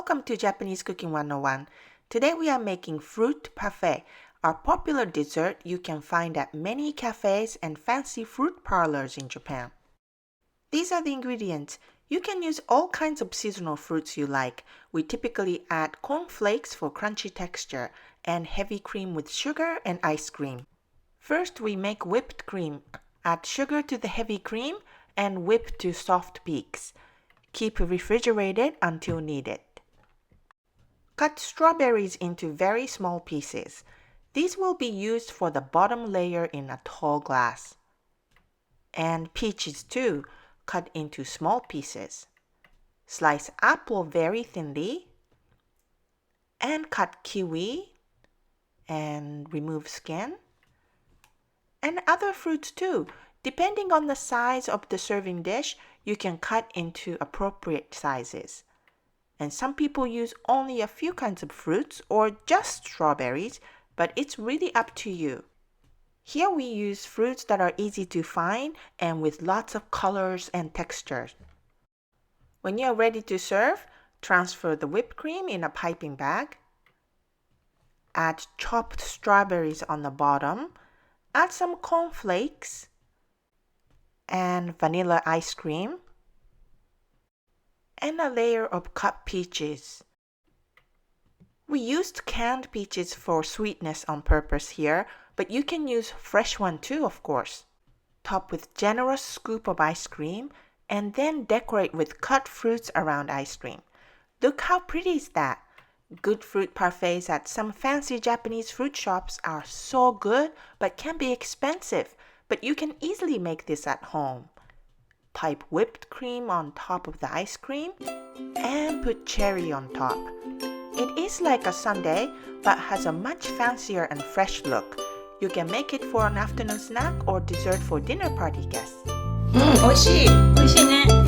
Welcome to Japanese Cooking 101. Today we are making Fruit Parfait, a popular dessert you can find at many cafes and fancy fruit parlors in Japan. These are the ingredients. You can use all kinds of seasonal fruits you like. We typically add corn flakes for crunchy texture and heavy cream with sugar and ice cream. First, we make whipped cream. Add sugar to the heavy cream and whip to soft peaks. Keep refrigerated until needed. Cut strawberries into very small pieces. These will be used for the bottom layer in a tall glass. And peaches too, cut into small pieces. Slice apple very thinly. And cut kiwi and remove skin. And other fruits too. Depending on the size of the serving dish, you can cut into appropriate sizes. And some people use only a few kinds of fruits or just strawberries, but it's really up to you. Here we use fruits that are easy to find and with lots of colors and textures. When you are ready to serve, transfer the whipped cream in a piping bag. Add chopped strawberries on the bottom. Add some corn flakes and vanilla ice cream. And a layer of cut peaches. We used canned peaches for sweetness on purpose here, but you can use fresh one too, of course. Top with generous scoop of ice cream and then decorate with cut fruits around ice cream. Look how pretty is that? Good fruit parfaits at some fancy Japanese fruit shops are so good but can be expensive, but you can easily make this at home. Pipe whipped cream on top of the ice cream and put cherry on top. It is like a sundae but has a much fancier and fresh look. You can make it for an afternoon snack or dessert for dinner party guests. 美味しいね。